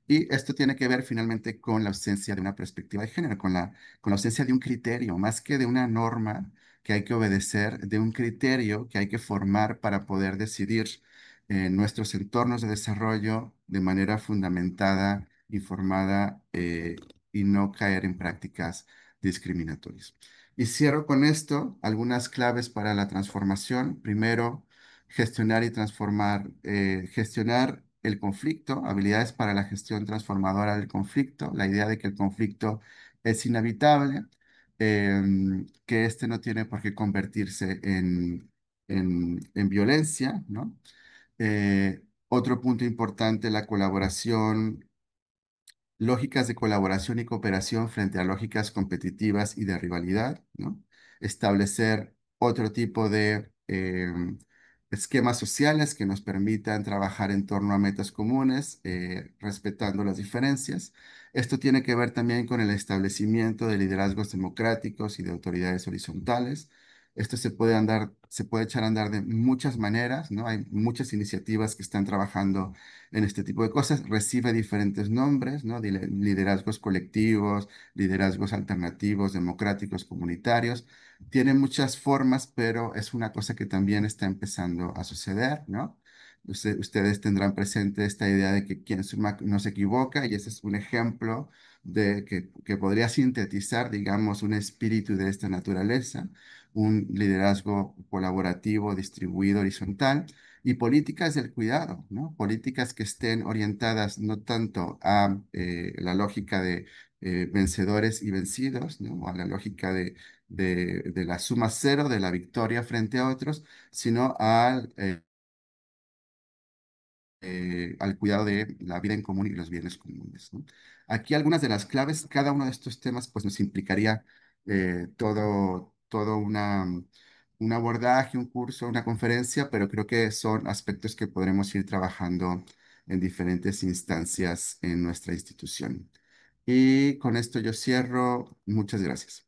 Y esto tiene que ver finalmente con la ausencia de una perspectiva de género, con la ausencia de un criterio, más que de una norma que hay que obedecer, de un criterio que hay que formar para poder decidir nuestros entornos de desarrollo de manera fundamentada, informada y no caer en prácticas discriminatorias. Y cierro con esto algunas claves para la transformación. Primero, gestionar y transformar, gestionar el conflicto, habilidades para la gestión transformadora del conflicto, la idea de que el conflicto es inevitable, que este no tiene por qué convertirse en violencia, ¿no? Otro punto importante, la colaboración, lógicas de colaboración y cooperación frente a lógicas competitivas y de rivalidad, ¿no? Establecer otro tipo de esquemas sociales que nos permitan trabajar en torno a metas comunes, respetando las diferencias. Esto tiene que ver también con el establecimiento de liderazgos democráticos y de autoridades horizontales. Esto se puede echar a andar de muchas maneras, ¿no? Hay muchas iniciativas que están trabajando en este tipo de cosas. Recibe diferentes nombres, ¿no? Liderazgos colectivos, liderazgos alternativos, democráticos, comunitarios. Tiene muchas formas, pero es una cosa que también está empezando a suceder, ¿no? Ustedes tendrán presente esta idea de que quien suma no se equivoca, y ese es un ejemplo de que podría sintetizar, digamos, un espíritu de esta naturaleza, un liderazgo colaborativo, distribuido, horizontal y políticas del cuidado, ¿no? Políticas que estén orientadas no tanto a la lógica de vencedores y vencidos, ¿no? O a la lógica de la suma cero, de la victoria frente a otros, sino al cuidado de la vida en común y los bienes comunes, ¿no? Aquí algunas de las claves, cada uno de estos temas pues nos implicaría todo un abordaje, un curso, una conferencia, pero creo que son aspectos que podremos ir trabajando en diferentes instancias en nuestra institución. Y con esto yo cierro. Muchas gracias.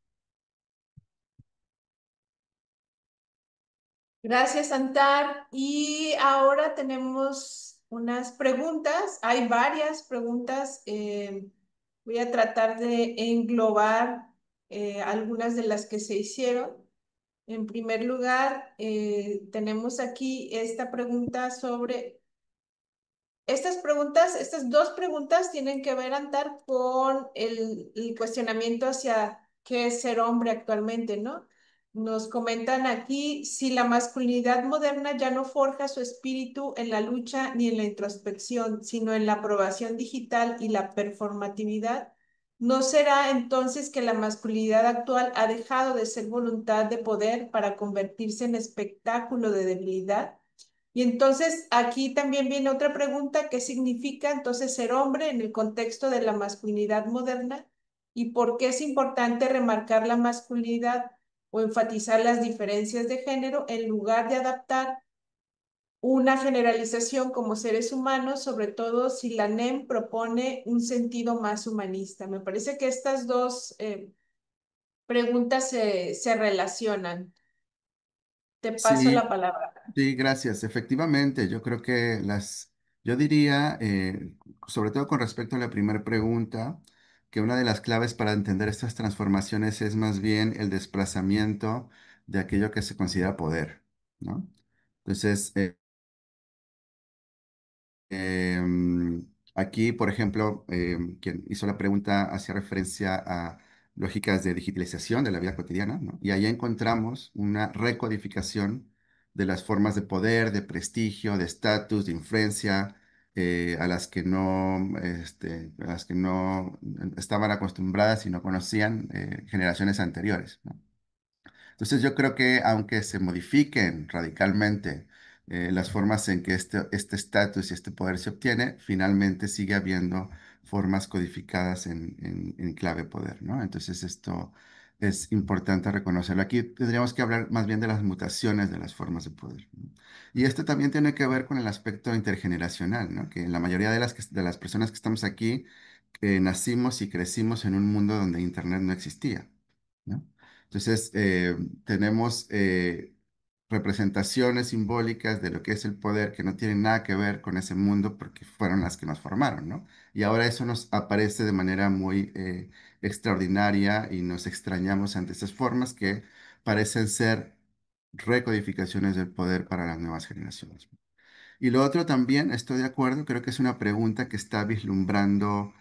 Gracias, Antar. Y ahora tenemos unas preguntas. Hay varias preguntas. Voy a tratar de englobar algunas de las que se hicieron. En primer lugar, tenemos aquí esta pregunta sobre estas preguntas, estas dos preguntas tienen que ver, Antar, con el cuestionamiento hacia qué es ser hombre actualmente, ¿no? Nos comentan aquí si la masculinidad moderna ya no forja su espíritu en la lucha ni en la introspección, sino en la aprobación digital y la performatividad. ¿No será entonces que la masculinidad actual ha dejado de ser voluntad de poder para convertirse en espectáculo de debilidad? Y entonces aquí también viene otra pregunta: ¿qué significa entonces ser hombre en el contexto de la masculinidad moderna? ¿Y por qué es importante remarcar la masculinidad o enfatizar las diferencias de género en lugar de adaptar una generalización como seres humanos, sobre todo si la NEM propone un sentido más humanista? Me parece que estas dos preguntas se relacionan. Te paso Sí, la palabra. sí, gracias. Efectivamente, yo creo que yo diría, sobre todo con respecto a la primera pregunta, que una de las claves para entender estas transformaciones es más bien el desplazamiento de aquello que se considera poder, ¿no? Entonces, aquí, por ejemplo, quien hizo la pregunta hacía referencia a lógicas de digitalización de la vida cotidiana, ¿no? Y ahí encontramos una recodificación de las formas de poder, de prestigio, de estatus, de influencia, a las que no estaban acostumbradas y no conocían generaciones anteriores, ¿no? Entonces yo creo que aunque se modifiquen radicalmente las formas en que este estatus y este poder se obtiene, finalmente sigue habiendo formas codificadas en clave poder, ¿no? Entonces esto es importante reconocerlo. Aquí tendríamos que hablar más bien de las mutaciones de las formas de poder, ¿no? Y esto también tiene que ver con el aspecto intergeneracional, ¿no? Que la mayoría de de las personas que estamos aquí nacimos y crecimos en un mundo donde Internet no existía, ¿no? Entonces, tenemos representaciones simbólicas de lo que es el poder que no tienen nada que ver con ese mundo porque fueron las que nos formaron, ¿no? Y ahora eso nos aparece de manera muy extraordinaria y nos extrañamos ante esas formas que parecen ser recodificaciones del poder para las nuevas generaciones. Y lo otro también, estoy de acuerdo, creo que es una pregunta que está vislumbrando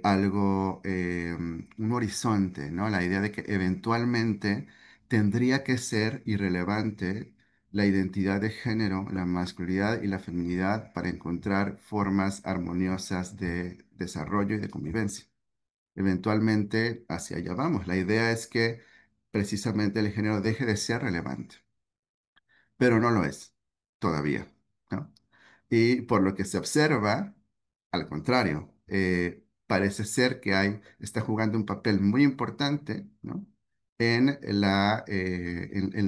algo, un horizonte, ¿no? La idea de que eventualmente tendría que ser irrelevante la identidad de género, la masculinidad y la feminidad para encontrar formas armoniosas de desarrollo y de convivencia. Eventualmente hacia allá vamos. La idea es que precisamente el género deje de ser relevante, pero no lo es todavía, ¿no? Y por lo que se observa, al contrario, parece ser que está jugando un papel muy importante, ¿no? En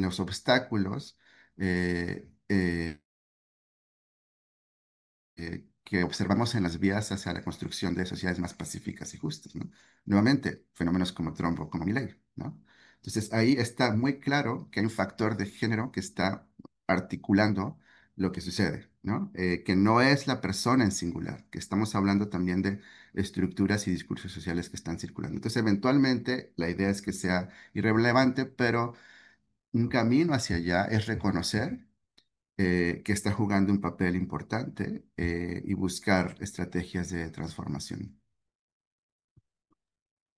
los obstáculos que observamos en las vías hacia la construcción de sociedades más pacíficas y justas, ¿no? Nuevamente, fenómenos como Trump o como Milei, ¿no? Entonces ahí está muy claro que hay un factor de género que está articulando lo que sucede, ¿no? Que no es la persona en singular, que estamos hablando también de estructuras y discursos sociales que están circulando. Entonces, eventualmente, la idea es que sea irrelevante, pero un camino hacia allá es reconocer que está jugando un papel importante y buscar estrategias de transformación.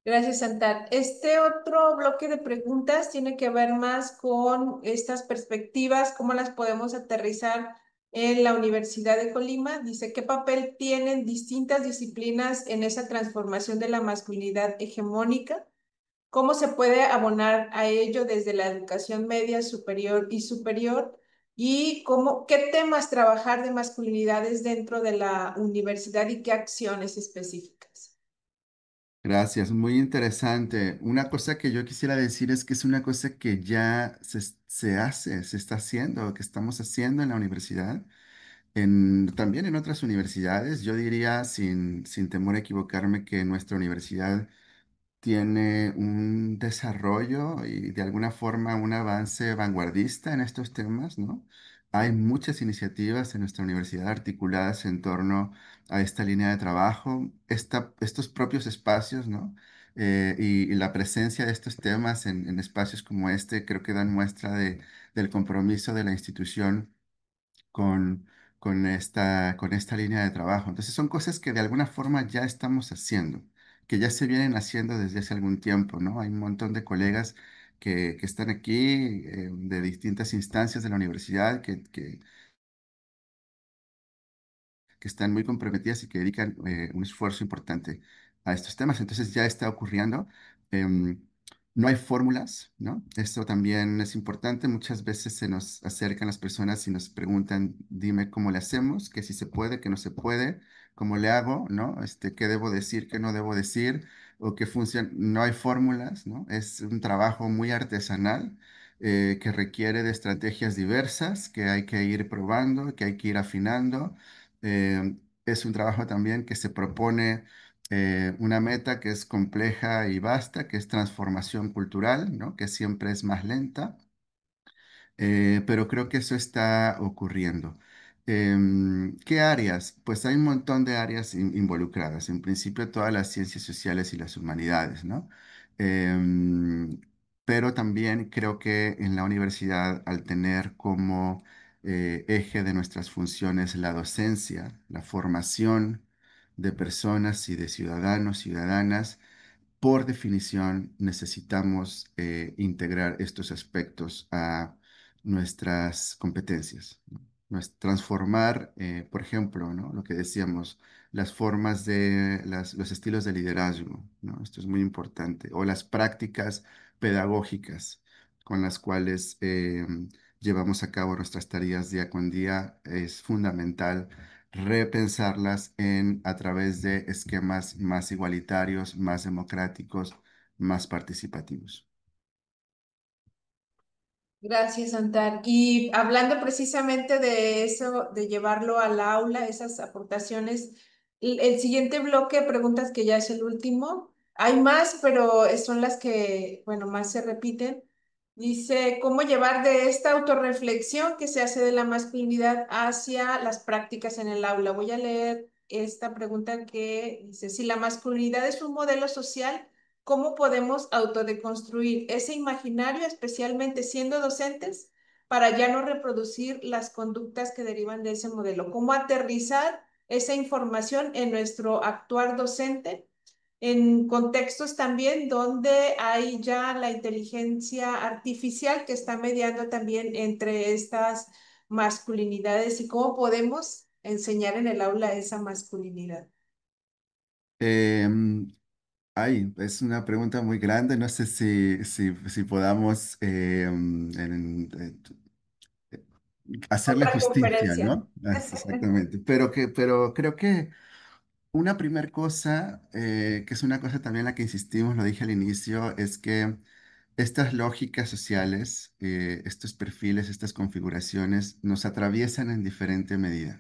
Gracias, Santar. Este otro bloque de preguntas tiene que ver más con estas perspectivas, cómo las podemos aterrizar en la Universidad de Colima. Dice, ¿qué papel tienen distintas disciplinas en esa transformación de la masculinidad hegemónica? ¿Cómo se puede abonar a ello desde la educación media, superior y superior? ¿Y qué temas trabajar de masculinidades dentro de la universidad y qué acciones específicas? Gracias, muy interesante. Una cosa que yo quisiera decir es que es una cosa que ya se hace, se está haciendo, que estamos haciendo en la universidad, también en otras universidades. Yo diría, sin temor a equivocarme, que nuestra universidad tiene un desarrollo y de alguna forma un avance vanguardista en estos temas, ¿no? Hay muchas iniciativas en nuestra universidad articuladas en torno a esta línea de trabajo, estos propios espacios, ¿no? Y la presencia de estos temas en espacios como este creo que dan muestra del compromiso de la institución con, con esta línea de trabajo. Entonces son cosas que de alguna forma ya estamos haciendo, que ya se vienen haciendo desde hace algún tiempo, ¿no? Hay un montón de colegas que están aquí de distintas instancias de la universidad que están muy comprometidas y que dedican un esfuerzo importante a estos temas. Entonces ya está ocurriendo. Em, no hay fórmulas, ¿no? Esto también es importante. Muchas veces se nos acercan las personas y nos preguntan, dime cómo le hacemos, que si se puede, que no se puede, cómo le hago, ¿no? Qué debo decir, qué no debo decir, o qué funciona. No hay fórmulas, ¿no? Es un trabajo muy artesanal que requiere de estrategias diversas, que hay que ir probando, que hay que ir afinando. Es un trabajo también que se propone una meta que es compleja y vasta, que es transformación cultural, ¿no? Que siempre es más lenta, pero creo que eso está ocurriendo. ¿Qué áreas? Pues hay un montón de áreas involucradas. En principio, todas las ciencias sociales y las humanidades, ¿no? Em, pero también creo que en la universidad, al tener como eje de nuestras funciones la docencia, la formación de personas y de ciudadanos, ciudadanas, por definición necesitamos integrar estos aspectos nuestras competencias, ¿no? Transformar, por ejemplo, ¿no? Lo que decíamos, las formas los estilos de liderazgo, ¿no? Esto es muy importante, o las prácticas pedagógicas con las cuales llevamos a cabo nuestras tareas día con día, es fundamental repensarlas a través de esquemas más igualitarios, más democráticos, más participativos. Gracias, Antar. Y hablando precisamente de eso, de llevarlo al aula, esas aportaciones, el siguiente bloque de preguntas, que ya es el último, hay más, pero son las que, bueno, más se repiten. Dice, ¿cómo llevar de esta autorreflexión que se hace de la masculinidad hacia las prácticas en el aula? Voy a leer esta pregunta que dice, si la masculinidad es un modelo social, ¿cómo podemos autodeconstruir ese imaginario, especialmente siendo docentes, para ya no reproducir las conductas que derivan de ese modelo? ¿Cómo aterrizar esa información en nuestro actuar docente, en contextos también donde hay ya la inteligencia artificial que está mediando también entre estas masculinidades, y cómo podemos enseñar en el aula esa masculinidad? Em, Ay, es una pregunta muy grande. No sé si podamos hacerle Otra justicia, conferencia. ¿no? Exactamente. Pero creo que una primer cosa, que es una cosa también en la que insistimos, lo dije al inicio, es que estas lógicas sociales, estos perfiles, estas configuraciones, nos atraviesan en diferente medida.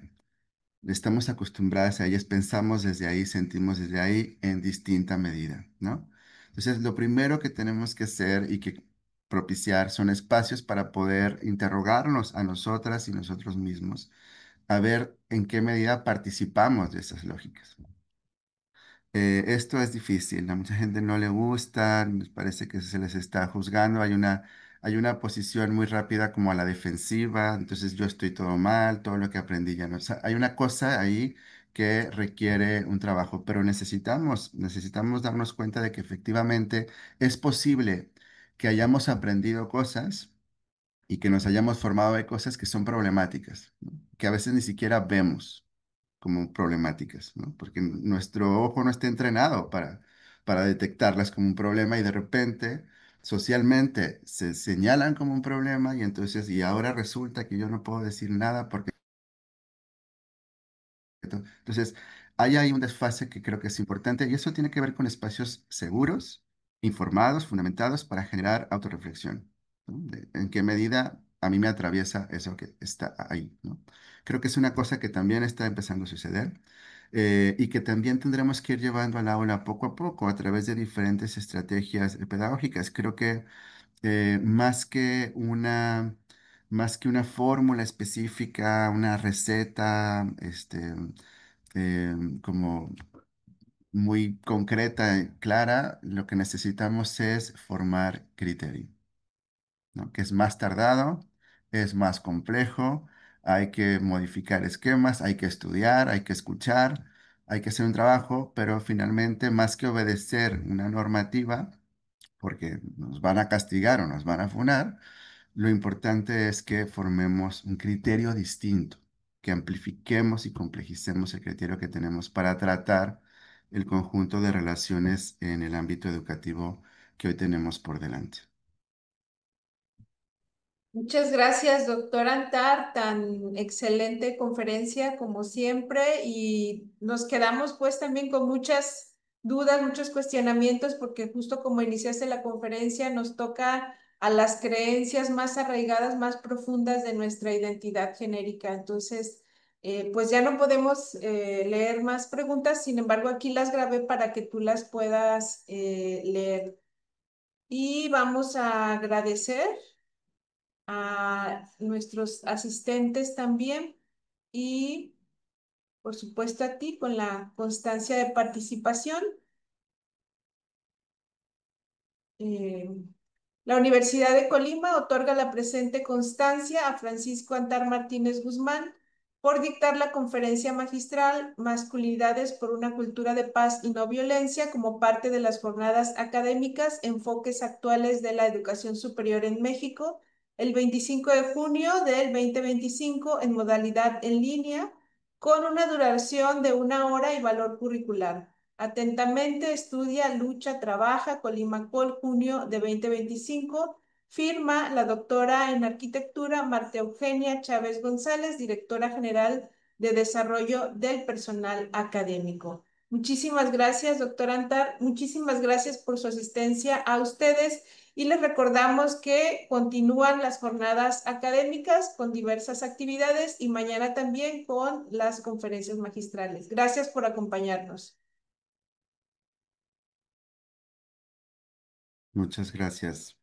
Estamos acostumbradas a ellas, pensamos desde ahí, sentimos desde ahí en distinta medida, ¿no? Entonces, lo primero que tenemos que hacer y que propiciar son espacios para poder interrogarnos a nosotras y nosotros mismos, a ver en qué medida participamos de esas lógicas. Esto es difícil, a mucha gente no le gusta, les parece que se les está juzgando, hay una posición muy rápida como a la defensiva, entonces yo estoy todo mal, todo lo que aprendí ya no. O sea, hay una cosa ahí que requiere un trabajo, pero necesitamos darnos cuenta de que efectivamente es posible que hayamos aprendido cosas y que nos hayamos formado de cosas que son problemáticas, ¿no? Que a veces ni siquiera vemos como problemáticas, ¿no? Porque nuestro ojo no está entrenado para detectarlas como un problema y de repente socialmente se señalan como un problema y entonces, y ahora resulta que yo no puedo decir nada porque... Entonces, hay ahí un desfase que creo que es importante y eso tiene que ver con espacios seguros, informados, fundamentados para generar autorreflexión, ¿no? En qué medida a mí me atraviesa eso que está ahí, ¿no? Creo que es una cosa que también está empezando a suceder, y que también tendremos que ir llevando al aula poco a poco a través de diferentes estrategias pedagógicas. Creo que eh, más que una, más que una fórmula específica, una receta, como muy concreta y clara, lo que necesitamos es formar criterio, ¿no? Que es más tardado, es más complejo, hay que modificar esquemas, hay que estudiar, hay que escuchar, hay que hacer un trabajo, pero finalmente, más que obedecer una normativa, porque nos van a castigar o nos van a funar, lo importante es que formemos un criterio distinto, que amplifiquemos y complejicemos el criterio que tenemos para tratar el conjunto de relaciones en el ámbito educativo que hoy tenemos por delante. Muchas gracias, doctor Antar, tan excelente conferencia como siempre, y nos quedamos pues también con muchas dudas, muchos cuestionamientos, porque justo como iniciaste la conferencia, nos toca a las creencias más arraigadas, más profundas de nuestra identidad genérica. Entonces, pues ya no podemos leer más preguntas, sin embargo, aquí las grabé para que tú las puedas leer. Y vamos a agradecer a nuestros asistentes también, y por supuesto a ti con la constancia de participación. Eh, la Universidad de Colima otorga la presente constancia a Francisco Antar Martínez Guzmán por dictar la conferencia magistral Masculinidades por una cultura de paz y no violencia como parte de las jornadas académicas Enfoques actuales de la educación superior en México el 25 de junio del 2025 en modalidad en línea, con una duración de 1 hora y valor curricular. Atentamente, estudia, lucha, trabaja, Colimacol, junio de 2025. Firma la doctora en arquitectura Marta Eugenia Chávez González, directora general de Desarrollo del Personal Académico. Muchísimas gracias, doctor Antar. Muchísimas gracias por su asistencia a ustedes y les recordamos que continúan las jornadas académicas con diversas actividades y mañana también con las conferencias magistrales. Gracias por acompañarnos. Muchas gracias.